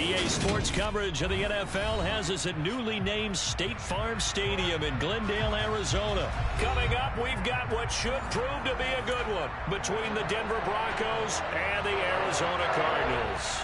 EA Sports coverage of the NFL has us at newly named State Farm Stadium in Glendale, Arizona. Coming up, we've got what should prove to be a good one between the Denver Broncos and the Arizona Cardinals.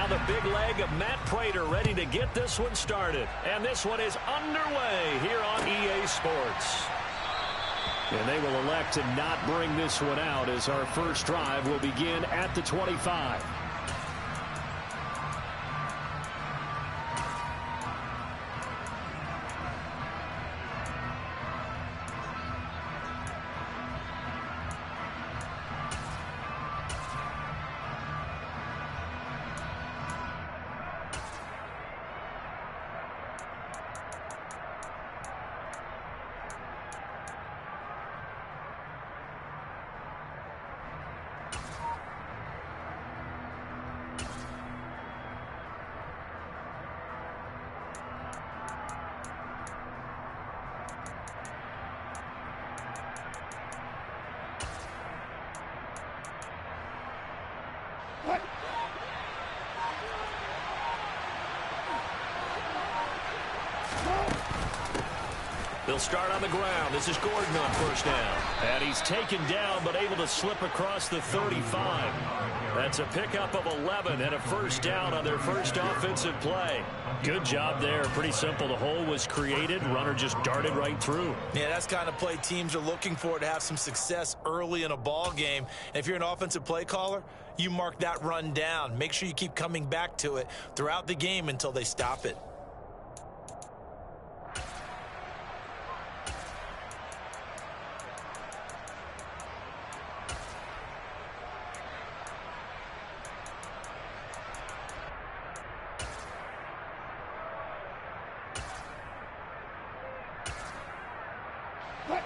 The big leg of Matt Prater ready to get this one started. And this one is underway here on EA Sports. And they will elect to not bring this one out as our first drive will begin at the 25. They'll start on the ground. This is Gordon on first down. And he's taken down but able to slip across the 35. That's a pickup of 11 and a first down on their first offensive play. Good job there. Pretty simple. The hole was created. Runner just darted right through. Yeah, that's the kind of play teams are looking for to have some success early in a ball game. And if you're an offensive play caller, you mark that run down. Make sure you keep coming back to it throughout the game until they stop it.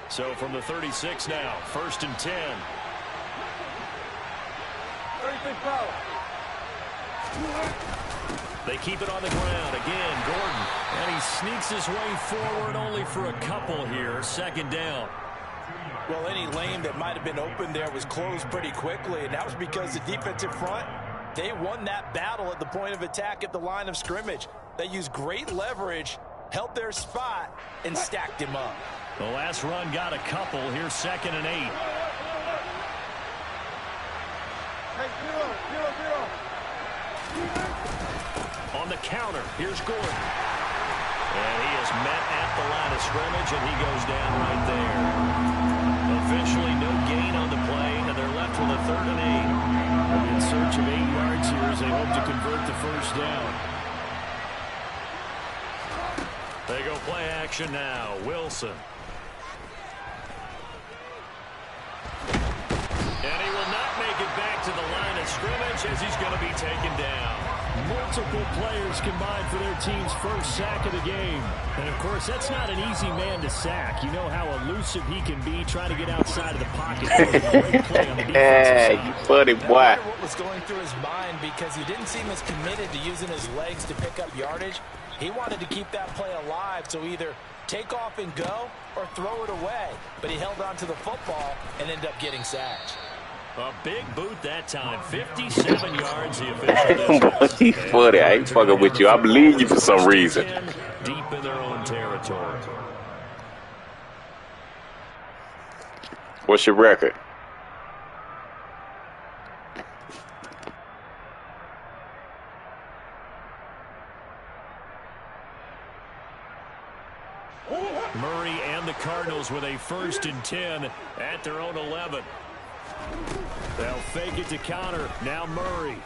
So from the 36 now, 1st and 10. 36 foul. They keep it on the ground. Again, Gordon. And he sneaks his way forward only for a couple here. 2nd down. Well, any lane that might have been open there was closed pretty quickly, and that was because the defensive front, they won that battle at the point of attack at the line of scrimmage. They used great leverage, held their spot, and stacked him up. The last run got a couple. Here's 2nd and 8. Hey, 0. On the counter, here's Gordon. And he is met at the line of scrimmage, and he goes down right there. Officially no gain on the play, and they're left with a 3rd and 8. In search of 8 yards here as they hope to convert the first down. They go play action now. Wilson. And he will not make it back to the line of scrimmage as he's going to be taken down. Multiple players combined for their team's first sack of the game. And, of course, that's not an easy man to sack. You know how elusive he can be trying to get outside of the pocket. Great play on the defensive side. You funny boy. I wonder what was going through his mind because he didn't seem as committed to using his legs to pick up yardage. He wanted to keep that play alive, so either take off and go or throw it away. But he held on to the football and ended up getting sacked. A big boot that time. 57 yards the official distance. He's funny. I ain't fucking with you. I believe you for some reason. Deep in their own territory. What's your record? Murray and the Cardinals with a 1st and 10 at their own 11. They'll fake it to counter. Now Murray.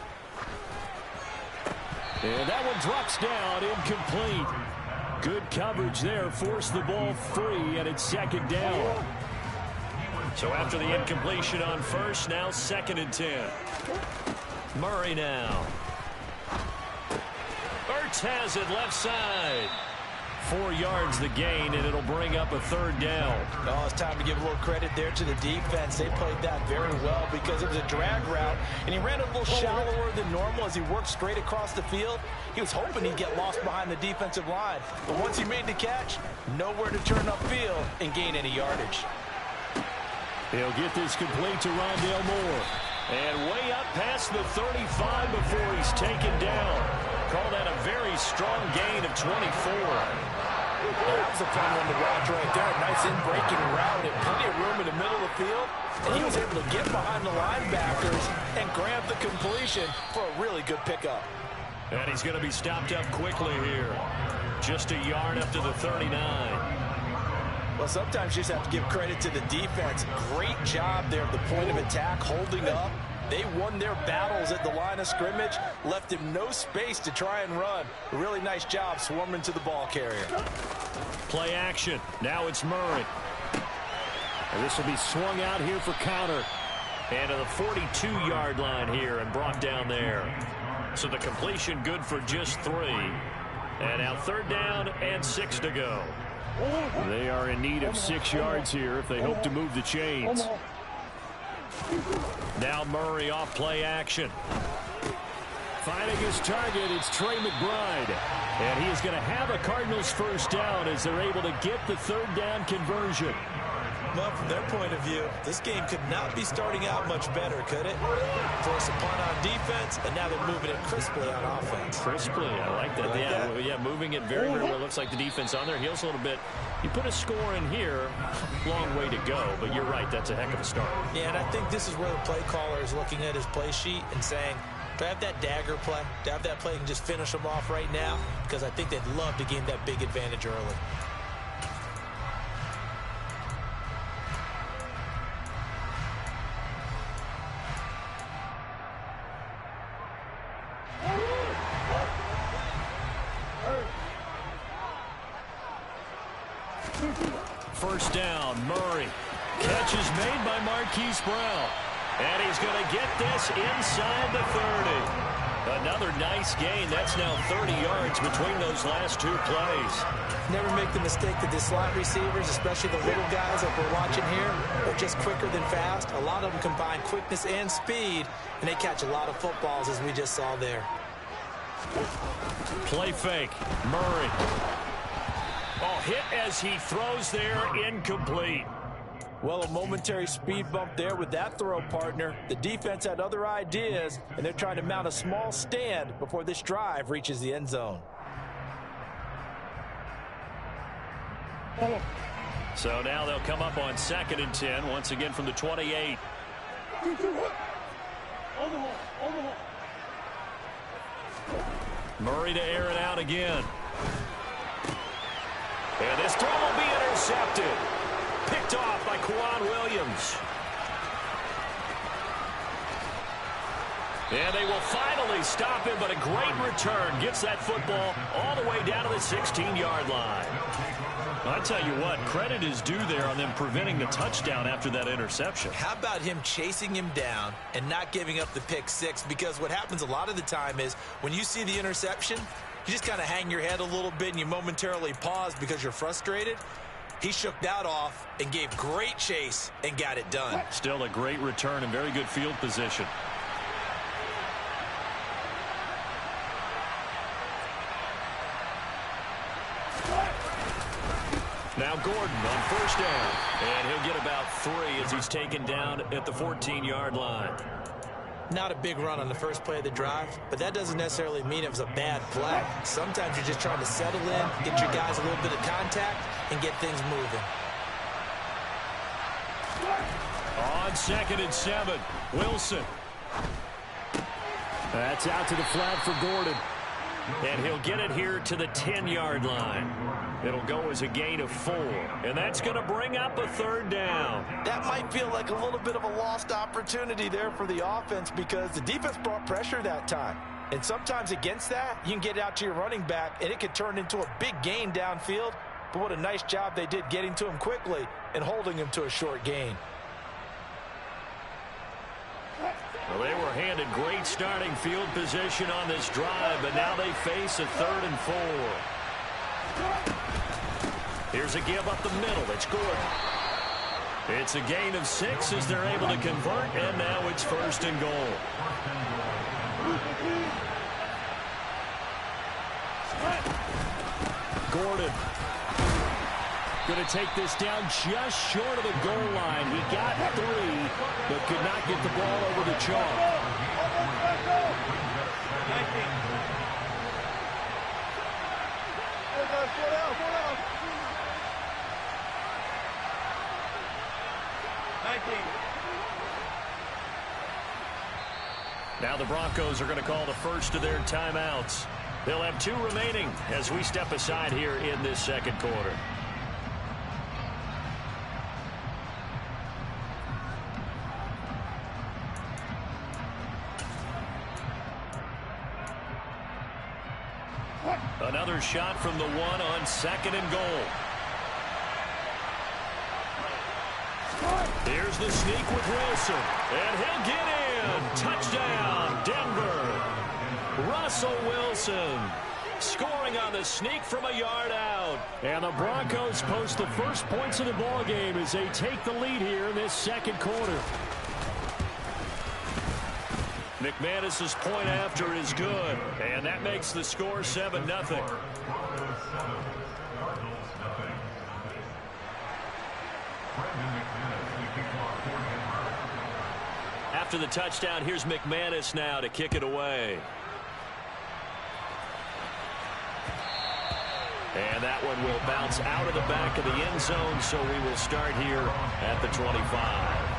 And that one drops down, incomplete. Good coverage there, forced the ball free, and it's 2nd down. So after the incompletion on 1st, now 2nd and 10. Murray now. Ertz has it left side. 4 yards the gain, and it'll bring up a 3rd down. Oh, it's time to give a little credit there to the defense. They played that very well because it was a drag route, and he ran a little shallower than normal as he worked straight across the field. He was hoping he'd get lost behind the defensive line, but once he made the catch, nowhere to turn upfield and gain any yardage. He'll get this complete to Rondale Moore. And way up past the 35 before he's taken down. Call that a very strong gain of 24. That was a fun one to watch right there. A nice in-breaking route and plenty of room in the middle of the field. And he was able to get behind the linebackers and grab the completion for a really good pickup. And he's going to be stopped up quickly here. Just a yard up to the 39. Well, sometimes you just have to give credit to the defense. Great job there at the point of attack, holding up. They won their battles at the line of scrimmage, left him no space to try and run. A really nice job swarming to the ball carrier. Play action. Now it's Murray. And this will be swung out here for counter. And to the 42-yard line here and brought down there. So the completion good for just 3. And now 3rd down and 6 to go. They are in need of 6 yards here if they hope to move the chains. Now Murray off play action. Finding his target, it's Trey McBride. And he is going to have a Cardinals 1st down as they're able to get the 3rd down conversion. Well, from their point of view, this game could not be starting out much better, could it? Force a punt on defense, and now they're moving it crisply on offense. Crisply, I like that. Yeah, moving it very, very well. Looks like the defense on their heels a little bit. You put a score in here, long way to go, but you're right, that's a heck of a start. Yeah, and I think this is where the play caller is looking at his play sheet and saying, do I have that dagger play? Do I have that play and just finish them off right now? Because I think they'd love to gain that big advantage early. First down, Murray. Catch is made by Marquise Brown. And he's going to get this inside the 30. Another nice gain. That's now 30 yards between those last 2 plays. Never make the mistake that the slot receivers, especially the little guys that we're watching here, are just quicker than fast. A lot of them combine quickness and speed, and they catch a lot of footballs, as we just saw there. Play fake. Murray. Oh, hit as he throws there, incomplete. Well, a momentary speed bump there with that throw, partner. The defense had other ideas, and they're trying to mount a small stand before this drive reaches the end zone. So now they'll come up on 2nd and 10, once again from the 28. Murray to air it out again. And this throw will be intercepted. Picked off by Quan Williams. And they will finally stop him, but a great return. Gets that football all the way down to the 16-yard line. I tell you what, credit is due there on them preventing the touchdown after that interception. How about him chasing him down and not giving up the pick 6? Because what happens a lot of the time is when you see the interception, you just kind of hang your head a little bit and you momentarily pause because you're frustrated. He shook that off and gave great chase and got it done. Still a great return and very good field position. Now Gordon on 1st down. And he'll get about 3 as he's taken down at the 14-yard line. Not a big run on the first play of the drive, but that doesn't necessarily mean it was a bad play. Sometimes you're just trying to settle in, get your guys a little bit of contact, and get things moving. On 2nd and 7, Wilson. That's out to the flat for Gordon. And he'll get it here to the 10-yard line. It'll go as a gain of 4. And that's going to bring up a 3rd down. That might feel like a little bit of a lost opportunity there for the offense because the defense brought pressure that time. And sometimes against that, you can get out to your running back, and it could turn into a big gain downfield. But what a nice job they did getting to him quickly and holding him to a short gain. Well, they were handed great starting field position on this drive, but now they face a 3rd and 4. Here's a give up the middle. It's Gordon. It's a gain of 6 as they're able to convert, and now it's 1st and goal. Gordon going to take this down just short of the goal line. He got 3, but could not get the ball over the chalk. 19. Now the Broncos are going to call the first of their timeouts. They'll have 2 remaining as we step aside here in this second quarter. Another shot from the 1 on 2nd and goal. Here's the sneak with Wilson, and he'll get in. Touchdown, Denver. Russell Wilson scoring on the sneak from a yard out. And the Broncos post the first points of the ball game as they take the lead here in this second quarter. McManus's point after is good, and that makes the score 7-0. After the touchdown, here's McManus now to kick it away. And that one will bounce out of the back of the end zone, so we will start here at the 25.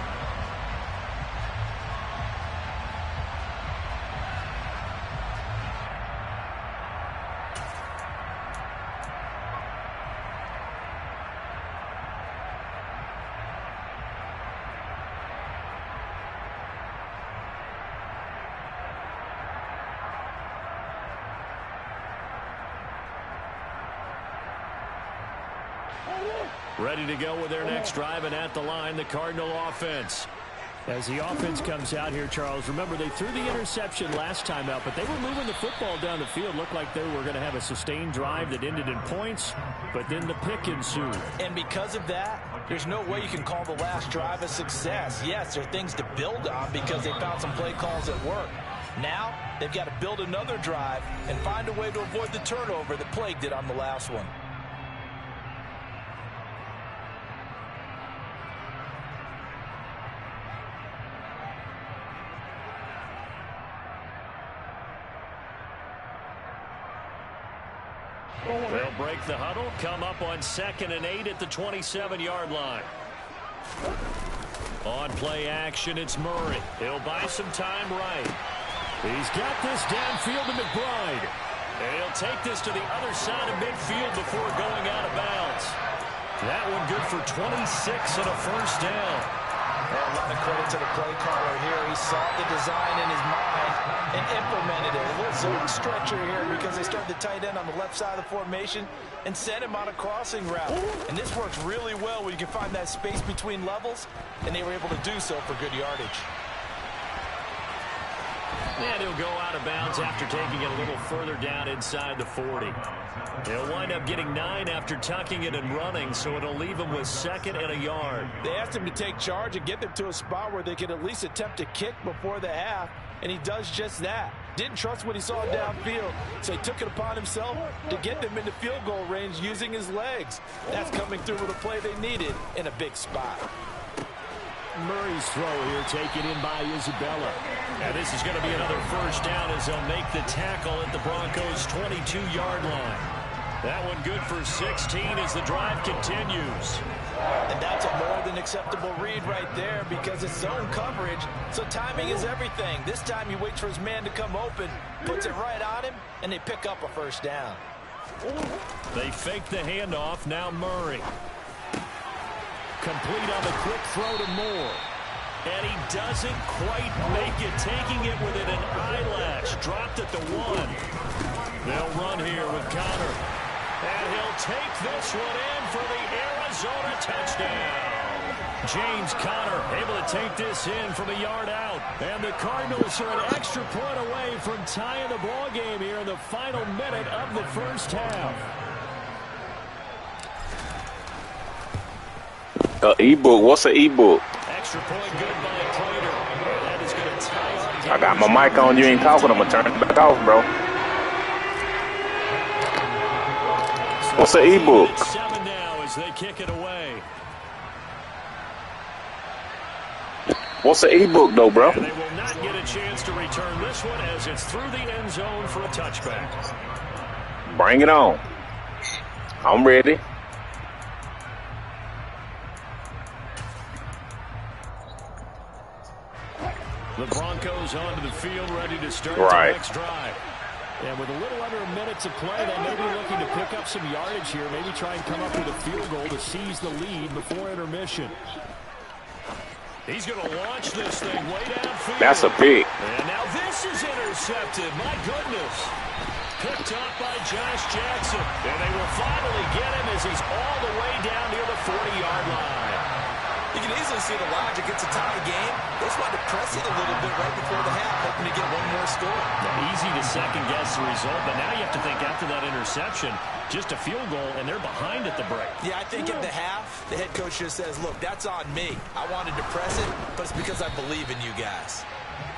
Ready to go with their next drive, and at the line, the Cardinal offense. As the offense comes out here, Charles, remember they threw the interception last time out, but they were moving the football down the field. Looked like they were going to have a sustained drive that ended in points, but then the pick ensued. And because of that, there's no way you can call the last drive a success. Yes, there are things to build on because they found some play calls that work. Now, they've got to build another drive and find a way to avoid the turnover that plagued it on the last one. They'll break the huddle, come up on 2nd and 8 at the 27-yard line. On play action, it's Murray. He'll buy some time right. He's got this downfield to McBride. And he'll take this to the other side of midfield before going out of bounds. That one good for 26 and a first down. A lot of credit to the play caller here. He saw the design in his mind and implemented it. A little zone stretcher here because they started the tight end on the left side of the formation and sent him on a crossing route. And this works really well when you can find that space between levels, and they were able to do so for good yardage. And he'll go out of bounds after taking it a little further down inside the 40. He'll wind up getting 9 after tucking it and running, so it'll leave him with 2nd and a yard. They asked him to take charge and get them to a spot where they could at least attempt a kick before the half, and he does just that. Didn't trust what he saw downfield, so he took it upon himself to get them into field goal range using his legs. That's coming through with a play they needed in a big spot. Murray's throw here taken in by Isabella. And this is going to be another first down as they'll make the tackle at the Broncos' 22-yard line. That one good for 16 as the drive continues. And that's a more than acceptable read right there because it's zone coverage, so timing is everything. This time he waits for his man to come open, puts it right on him, and they pick up a first down. They fake the handoff. Now Murray. Complete on the quick throw to Moore. And he doesn't quite make it, taking it within an eyelash. Dropped at the 1. They'll run here with Connor. And he'll take this one in for the Arizona touchdown. James Conner able to take this in from a yard out. And the Cardinals are an extra point away from tying the ball game here in the final minute of the first half. E-book. What's an e-book? Extra point good by Prater. That is going to tie up. I got my mic on. You ain't talking. I'm going to turn it back off, bro. What's an e-book? 7 now as they kick it away. What's an e-book, though, bro? And they will not get a chance to return this one as it's through the end zone for a touchback. Bring it on. I'm ready. The Broncos onto the field, ready to start the next drive. And with a little under a minute to play, they may be looking to pick up some yardage here, maybe try and come up with a field goal to seize the lead before intermission. He's going to launch this thing way downfield. That's a pick. And now this is intercepted. My goodness. Picked up by Josh Jackson. And they will finally get him as he's all the way down near the 40-yard line. You can easily see the logic. It's a tie game. They just wanted to press it a little bit right before the half, hoping to get one more score. Now, easy to second-guess the result, but now you have to think after that interception, just a field goal, and they're behind at the break. Yeah, I think at the half, the head coach just says, look, that's on me. I wanted to press it, but it's because I believe in you guys.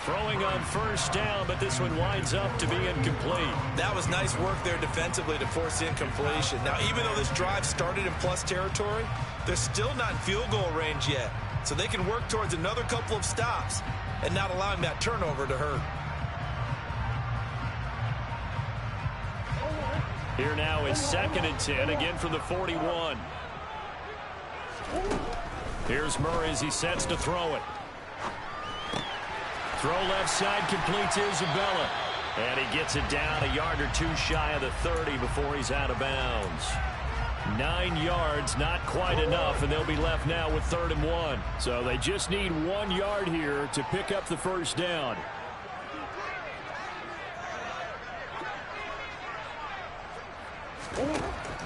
Throwing on first down, but this one winds up to be incomplete. That was nice work there defensively to force the incompletion. Now, even though this drive started in plus territory, they're still not in field goal range yet. So they can work towards another couple of stops and not allowing that turnover to hurt. Here now is 2nd and 10, again from the 41. Here's Murray as he sets to throw it. Throw left side, complete to Isabella. And he gets it down a yard or two shy of the 30 before he's out of bounds. 9 yards, not quite enough, and they'll be left now with 3rd and 1. So they just need 1 yard here to pick up the first down.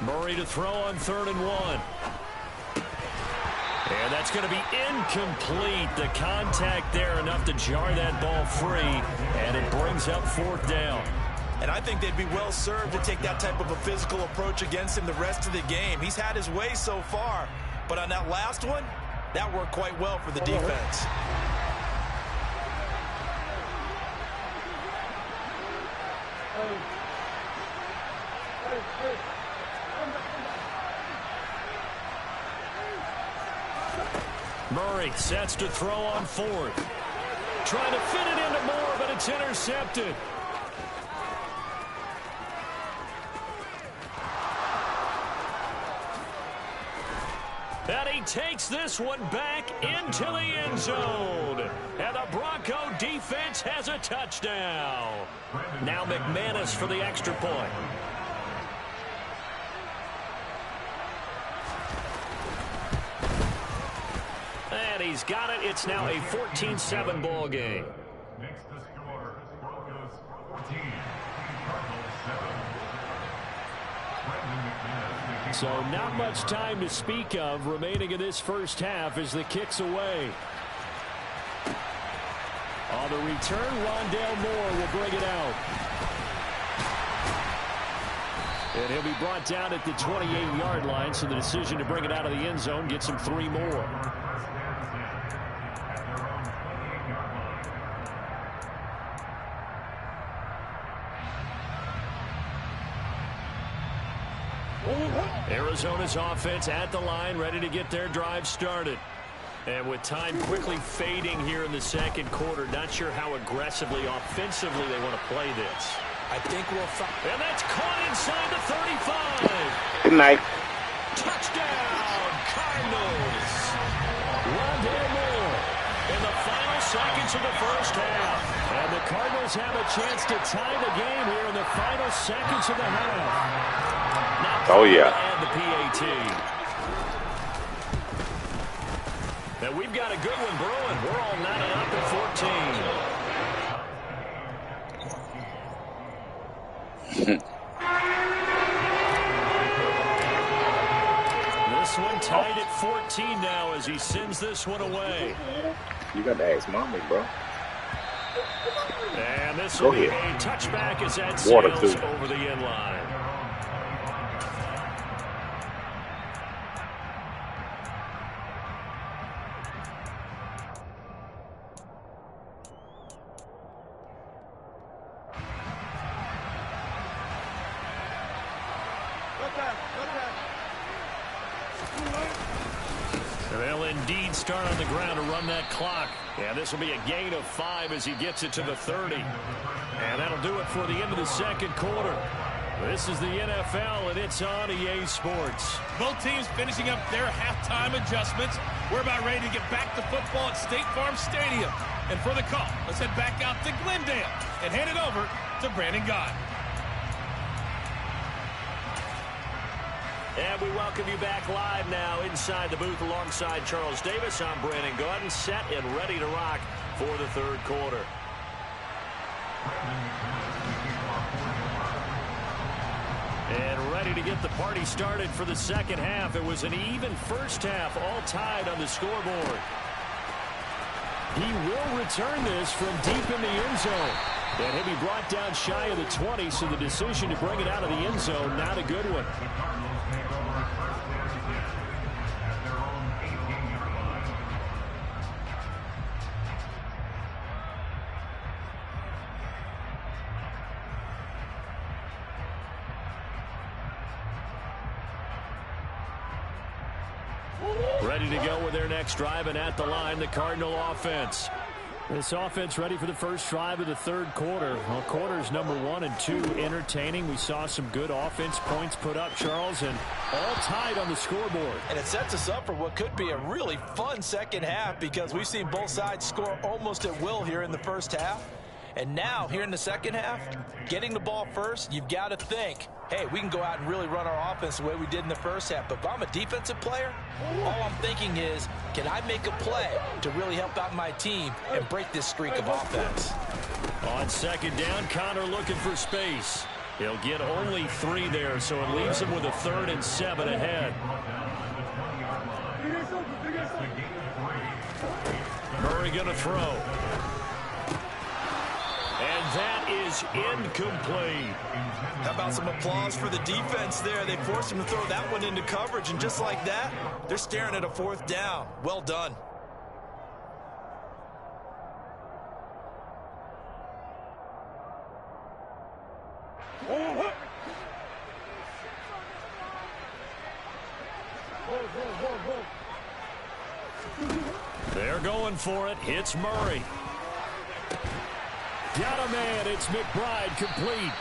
Murray to throw on 3rd and 1. And that's going to be incomplete. The contact there enough to jar that ball free, and it brings up 4th down. And I think they'd be well served to take that type of a physical approach against him the rest of the game. He's had his way so far, but on that last one, that worked quite well for the defense. Murray sets to throw on 4th. Trying to fit it into Moore, but it's intercepted. And he takes this one back into the end zone. And the Bronco defense has a touchdown. Now McManus for the extra point. And he's got it. It's now a 14-7 ball game. Next to score, Broncos 14, Cardinals 7. So not much time to speak of remaining in this first half as the kick's away. On the return, Rondale Moore will bring it out. And he'll be brought down at the 28-yard line, so the decision to bring it out of the end zone gets him 3 more. Arizona's offense at the line, ready to get their drive started. And with time quickly fading here in the second quarter, not sure how aggressively, offensively they want to play this. I think we'll find. And that's caught inside the 35. Good night. Touchdown, Cardinals. Rondale Moore in the final seconds of the first half. And the Cardinals have a chance to tie the game here in the final seconds of the half. Oh, yeah. And the PAT. Now we've got a good one brewing. We're all knotted up at 14. This one tied at 14 now as he sends this one away. You got to ask mommy, bro. And this will be a touchback as that sails over the end line. They'll indeed start on the ground to run that clock. And this will be a gain of 5 as he gets it to the 30. And that'll do it for the end of the second quarter. This is the NFL, and it's on EA Sports. Both teams finishing up their halftime adjustments. We're about ready to get back to football at State Farm Stadium. And for the call, let's head back out to Glendale and hand it over to Brandon Gott. And we welcome you back live now inside the booth alongside Charles Davis. I'm Brandon Gott, set and ready to rock for the third quarter. And ready to get the party started for the second half. It was an even first half, all tied on the scoreboard. He will return this from deep in the end zone. And he'll be brought down shy of the 20, so the decision to bring it out of the end zone, not a good one. Ready to go with their next drive, and at the line, the Cardinal offense. This offense ready for the first drive of the third quarter. Well, quarters number 1 and 2 entertaining. We saw some good offense points put up, Charles, and all tied on the scoreboard. And it sets us up for what could be a really fun second half, because we've seen both sides score almost at will here in the first half. And now, here in the second half, getting the ball first, you've got to think, hey, we can go out and really run our offense the way we did in the first half. But if I'm a defensive player, all I'm thinking is, can I make a play to really help out my team and break this streak of offense? On second down, Connor looking for space. He'll get only 3 there, so it leaves him with a 3rd and 7 ahead. Murray going to throw. And that is incomplete. How about some applause for the defense there? They forced him to throw that one into coverage, and just like that, they're staring at a 4th down. Well done. They're going for it. Hits Murray. Got a man. It's McBride complete.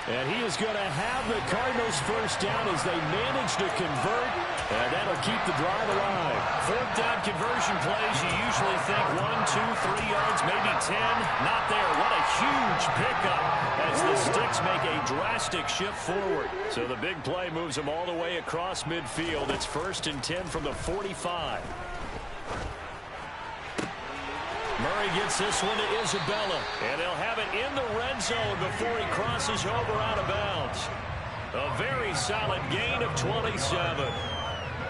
And he is going to have the Cardinals first down as they manage to convert. And that'll keep the drive alive. 4th down conversion plays. You usually think 1, 2, 3 yards, maybe 10. Not there. What a huge pickup as the Sticks make a drastic shift forward. So the big play moves them all the way across midfield. It's 1st and 10 from the 45. Murray gets this one to Isabella, and they'll have it in the red zone before he crosses over out of bounds. A very solid gain of 27.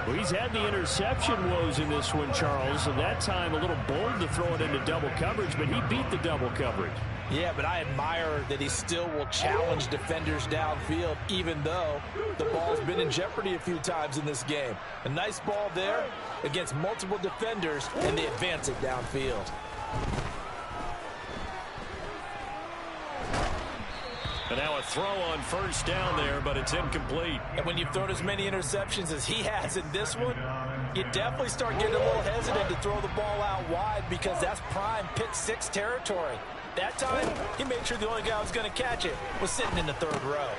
Well, he's had the interception woes in this one, Charles, and that time a little bold to throw it into double coverage, but he beat the double coverage. Yeah, but I admire that he still will challenge defenders downfield, even though the ball's been in jeopardy a few times in this game. A nice ball there against multiple defenders, and they advance it downfield. And now a throw on first down there, but it's incomplete. And when you've thrown as many interceptions as he has in this one, you definitely start getting a little hesitant to throw the ball out wide, because that's prime pick 6 territory. That time, he made sure the only guy who was going to catch it was sitting in the 3rd row.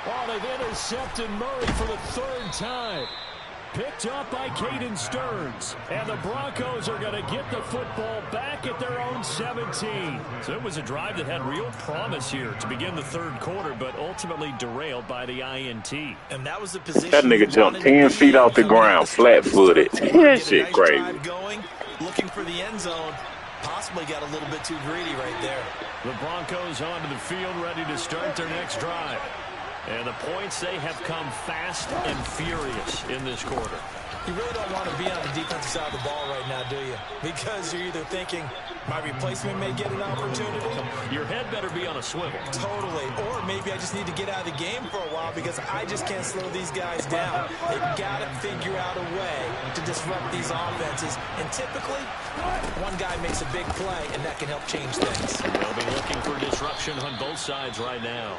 Oh, they've intercepted Murray for the 3rd time. Picked up by Caden Stearns. And the Broncos are going to get the football back at their own 17. So it was a drive that had real promise here to begin the third quarter, but ultimately derailed by the INT. And that was the position. That nigga jumped 10 feet off the ground, flat-footed. That shit crazy. Going, looking for the end zone. Possibly got a little bit too greedy right there. The Broncos onto the field, ready to start their next drive. And the points, they have come fast and furious in this quarter. You really don't want to be on the defensive side of the ball right now, do you? Because you're either thinking, my replacement may get an opportunity. Your head better be on a swivel. Totally. Or maybe I just need to get out of the game for a while because I just can't slow these guys down. They've got to figure out a way to disrupt these offenses. And typically, one guy makes a big play, and that can help change things. They'll be looking for disruption on both sides right now.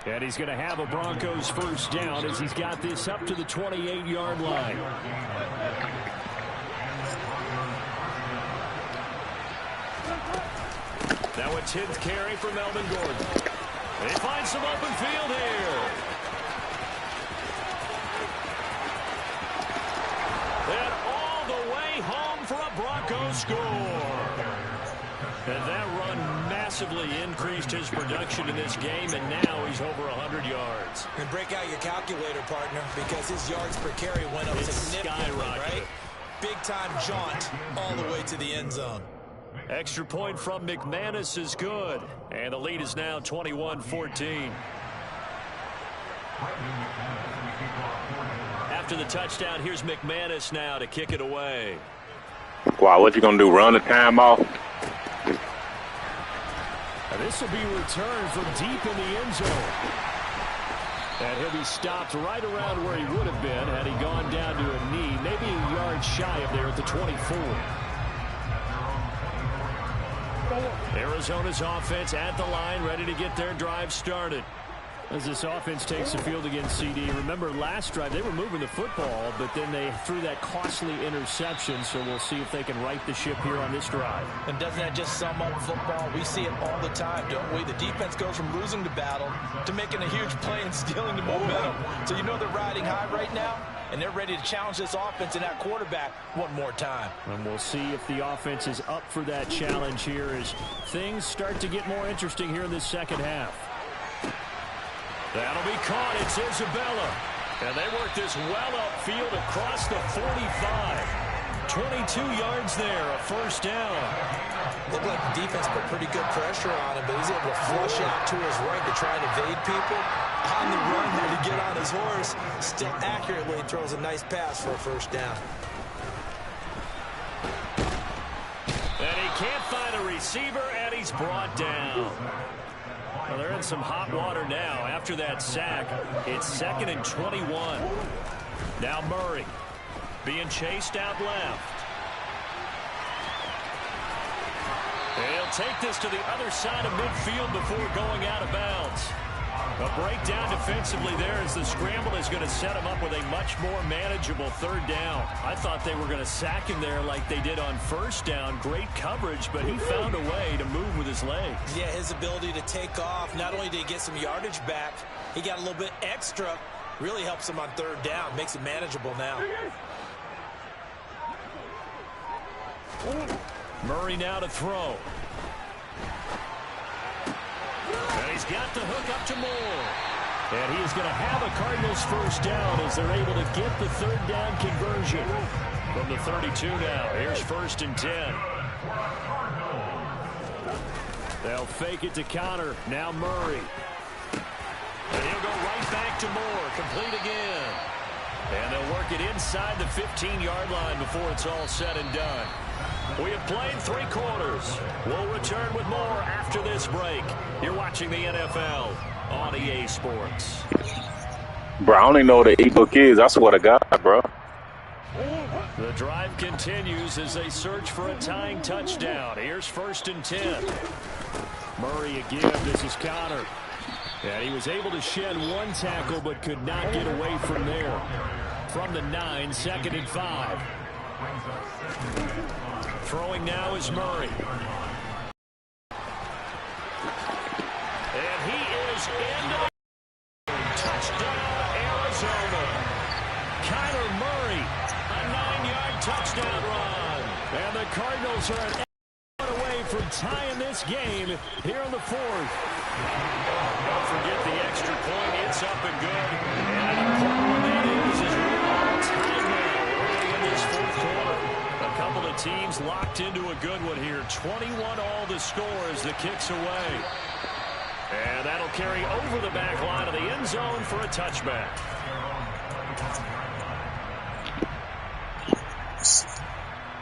And he's going to have a Broncos first down as he's got this up to the 28-yard line. Now a 10th carry for Melvin Gordon. They find some open field here. And all the way home for a Broncos score. And that run massively increased his production in this game, and now he's over 100 yards. And break out your calculator, partner, because his yards per carry went up significantly, right? Big-time jaunt all the way to the end zone. Extra point from McManus is good. And the lead is now 21-14. After the touchdown, here's McManus now to kick it away. Wow, what you going to do, run the time off? This will be returned from deep in the end zone. And he'll be stopped right around where he would have been had he gone down to a knee, maybe a yard shy of there at the 24. Arizona's offense at the line, ready to get their drive started. As this offense takes the field against CD, remember last drive they were moving the football, but then they threw that costly interception, so we'll see if they can right the ship here on this drive. And doesn't that just sum up football? We see it all the time, don't we? The defense goes from losing the battle to making a huge play and stealing the momentum. So you know they're riding high right now, and they're ready to challenge this offense and that quarterback one more time. And we'll see if the offense is up for that challenge here as things start to get more interesting here in this second half. That'll be caught. It's Isabella. And they work this well upfield across the 45. 22 yards there, a first down. Looked like the defense put pretty good pressure on him, but he's able to flush out to his right to try and evade people. On the run, had to get on his horse. Still accurately throws a nice pass for a first down. And he can't find a receiver, and he's brought down. Well, they're in some hot water now. After that sack, it's 2nd and 21. Now Murray being chased out left. And he'll take this to the other side of midfield before going out of bounds. A breakdown defensively there as the scramble is going to set him up with a much more manageable third down. I thought they were going to sack him there like they did on first down. Great coverage, but he found a way to move with his legs. Yeah, his ability to take off, not only did he get some yardage back, he got a little bit extra. Really helps him on third down, makes it manageable now. Murray now to throw. And he's got the hook up to Moore. And he is going to have a Cardinals first down as they're able to get the third down conversion. From the 32 now, here's 1st and 10. They'll fake it to Connor. Now Murray. And he'll go right back to Moore. Complete again. And they'll work it inside the 15-yard line before it's all said and done. We have played 3 quarters. We'll return with more after this break. You're watching the NFL on EA Sports. Bro, I only know what the e-book is. I swear to God, bro. The drive continues as they search for a tying touchdown. Here's 1st and 10. Murray again. This is Connor. And he was able to shed one tackle but could not get away from there. From the 9, 2nd and 5. Throwing now is Murray. And he is into the touchdown, Arizona. Kyler Murray, a 9-yard touchdown run. And the Cardinals are an away from tying this game here in the 4th. Don't forget the extra point. It's up and good. And an important one that is we're all tied now early in this 4th quarter. A couple of teams locked into a good one here. 21 all the score as the kick's away. And that'll carry over the back line of the end zone for a touchback.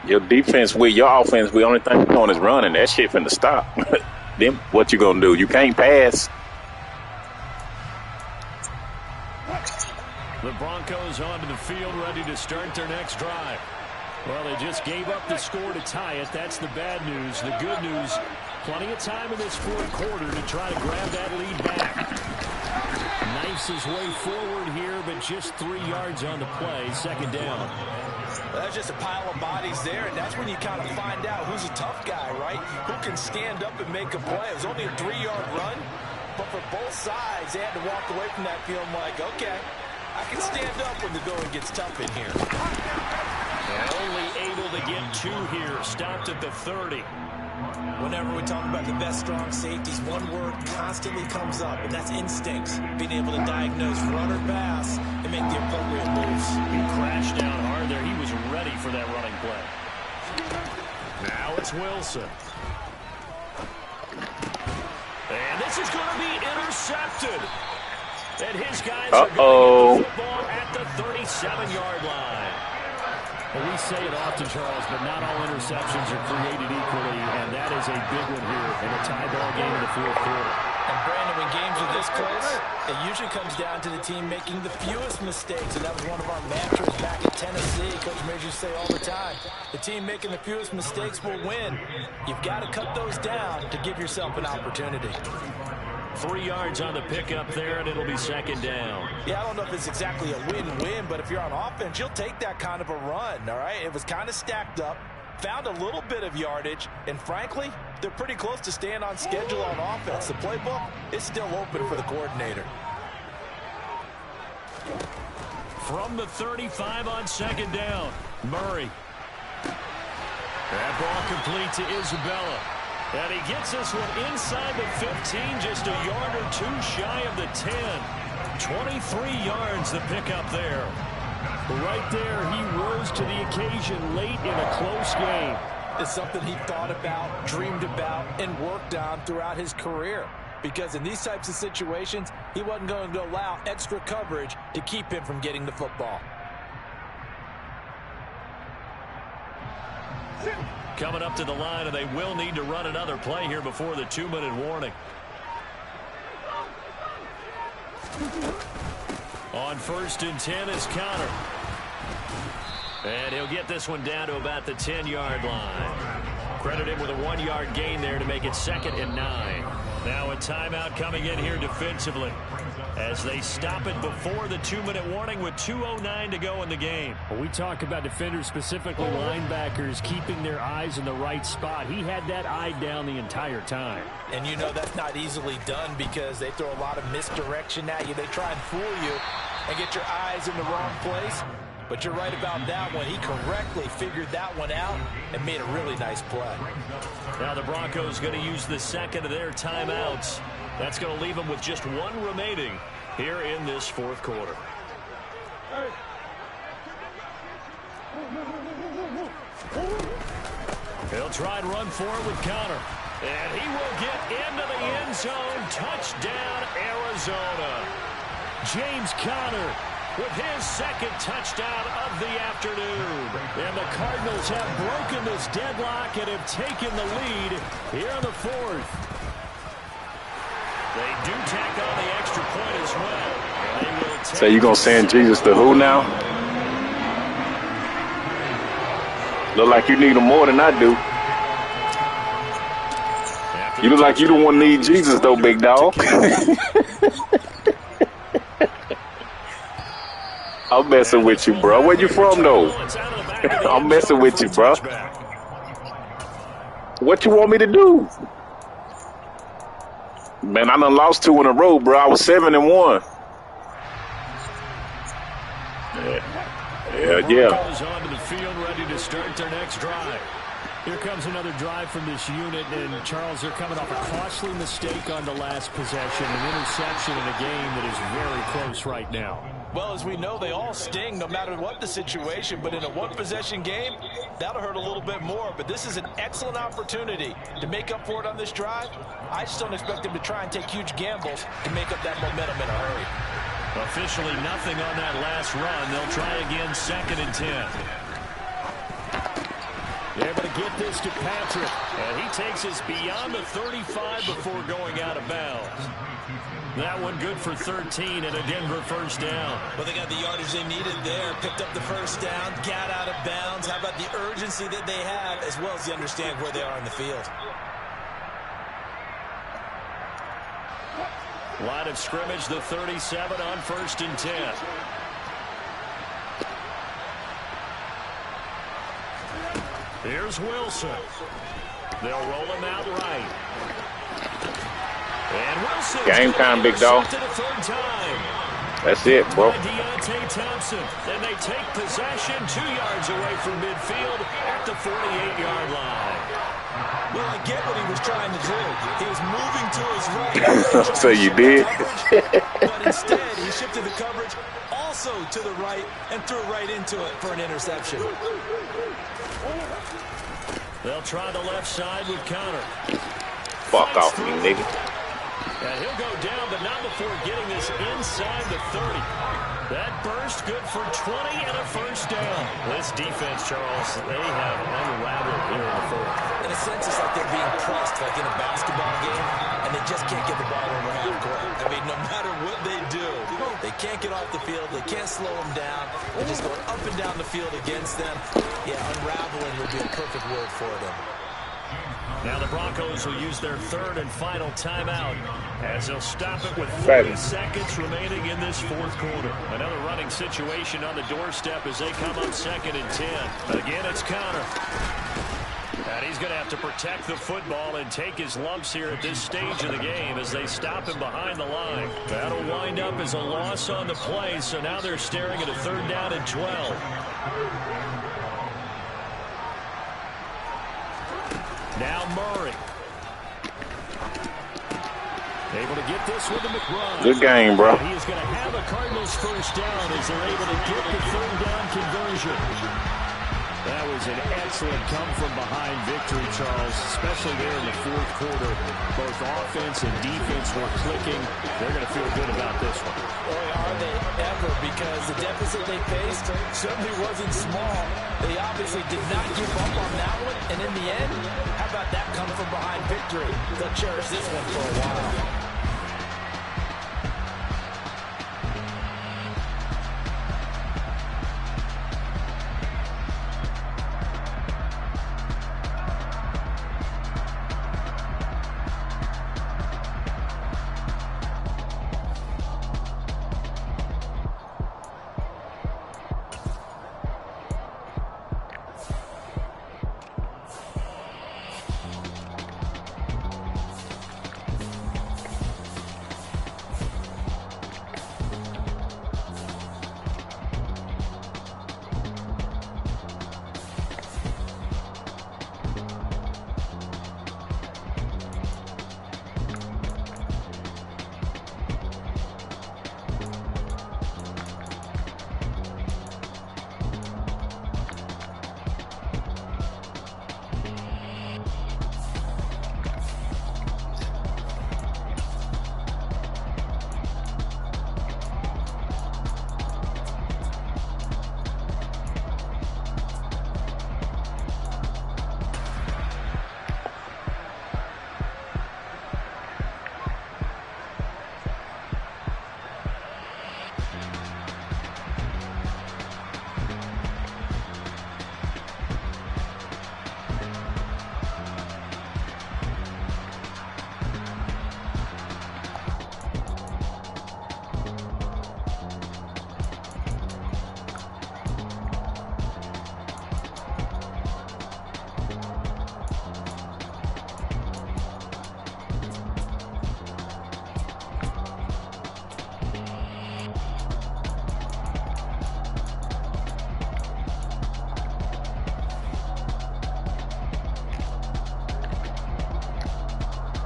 Your defense with your offense, the only thing you're doing is running. That shit finna stop. Then what you gonna do? You can't pass. The Broncos onto the field ready to start their next drive. Well, they just gave up the score to tie it. That's the bad news. The good news, plenty of time in this 4th quarter to try to grab that lead back. Knifes his way forward here, but just 3 yards on the play. Second down. That's just a pile of bodies there, and that's when you kind of find out who's a tough guy, right? Who can stand up and make a play. It was only a 3-yard run, but for both sides, they had to walk away from that feeling like, okay, I can stand up when the going gets tough in here. And only able to get 2 here. Stopped at the 30. Whenever we talk about the best strong safeties, one word constantly comes up, and that's instincts. Being able to diagnose run or pass and make the appropriate moves. He crashed down hard there. He was ready for that running play. Now it's Wilson. And this is going to be intercepted. And his guys are going to get the football at the 37-yard line. Well, we say it often, Charles, but not all interceptions are created equally, and that is a big one here in a tie ball game in the fourth quarter. And Brandon, when games are this close, it usually comes down to the team making the fewest mistakes, and that was one of our mantras back at Tennessee. Coach Mears used to say all the time, the team making the fewest mistakes will win. You've got to cut those down to give yourself an opportunity. 3 yards on the pickup there, and it'll be second down. Yeah, I don't know if it's exactly a win-win, but if you're on offense, you'll take that kind of a run, all right? It was kind of stacked up, found a little bit of yardage, and frankly, they're pretty close to staying on schedule on offense. The playbook is still open for the coordinator. From the 35 on second down, Murray. That ball complete to Isabella. And he gets this one inside the 15, just a yard or 2 shy of the 10. 23 yards the pickup there. Right there, he rose to the occasion late in a close game. It's something he thought about, dreamed about, and worked on throughout his career. Because in these types of situations, he wasn't going to allow extra coverage to keep him from getting the football. Coming up to the line, and they will need to run another play here before the 2-minute warning. On 1st and 10 is Connor. And he'll get this one down to about the 10-yard line. Credit him with a 1-yard gain there to make it 2nd and 9. Now a timeout coming in here defensively as they stop it before the 2-minute warning with 2:09 to go in the game. Well, we talk about defenders, specifically linebackers, keeping their eyes in the right spot. He had that eye down the entire time. And you know that's not easily done because they throw a lot of misdirection at you. They try and fool you and get your eyes in the wrong place. But you're right about that one. He correctly figured that one out and made a really nice play. Now the Broncos going to use the second of their timeouts. That's going to leave them with just 1 remaining here in this fourth quarter. He'll try and run forward with Connor. And he will get into the end zone. Touchdown, Arizona. James Conner with his 2nd touchdown of the afternoon. And the Cardinals have broken this deadlock and have taken the lead here in the 4th. They do tack on the extra point as well. So you going to send Jesus to who now? Look like you need him more than I do. You look like you don't want to need Jesus, though, big dog. I'm messing with you, bro. Where you from, though? I'm messing with you, bro. What you want me to do? Man, I done lost 2 in a row, bro. I was 7-1. Yeah. Goes onto the field, ready to start their next drive. Here comes another drive from this unit, and Charles, they're coming off a costly mistake on the last possession, an interception in a game that is very close right now. Well, as we know, they all sting no matter what the situation, but in a 1-possession game, that'll hurt a little bit more. But this is an excellent opportunity to make up for it on this drive. I just don't expect them to try and take huge gambles to make up that momentum in a hurry. Officially nothing on that last run. They'll try again 2nd and 10. Able to get this to Patrick. And he takes us beyond the 35 before going out of bounds. That one good for 13 and a Denver first down. Well, they got the yardage they needed there. Picked up the first down, got out of bounds. How about the urgency that they have as well as they understand where they are in the field? Line of scrimmage, the 37 on 1st and 10. Here's Wilson. They'll roll him out right. And Wilson. Game time, big dog. That's it, bro. Deontay Thompson. And they take possession 2 yards away from midfield at the 48-yard line. Well, I get what he was trying to do. He was moving to his right. So you did? But instead, he shifted the coverage also to the right and threw right into it for an interception. They'll try the left side with Connor. Fuck off me, nigga. And he'll go down, but not before getting this inside the 30. That burst good for 20 and a first down. This defense, Charles, they have unraveled here in the fourth. In a sense, it's like they're being pressed like in a basketball game, and they just can't get the ball over half court. I mean, no matter what they do, they can't get off the field. They can't slow them down. They're just going up and down the field against them. Yeah, unraveling would be a perfect word for them. Now the Broncos will use their 3rd and final timeout as they'll stop it with 40 seconds remaining in this fourth quarter. Another running situation on the doorstep as they come up 2nd and 10. Again, it's Connor. And he's going to have to protect the football and take his lumps here at this stage of the game as they stop him behind the line. That'll wind up as a loss on the play, so now they're staring at a 3rd down and 12. Now Murray. Able to get this with the McBride. Good game, bro. He is going to have a Cardinals first down as they're able to get the 3rd down conversion. That was an excellent come-from-behind victory, Charles, especially there in the fourth quarter. Both offense and defense were clicking. They're going to feel good about this one. Boy, are they ever, because the deficit they faced certainly wasn't small. They obviously did not give up on that one, and in the end, how about that come-from-behind victory? They'll cherish this one for a while.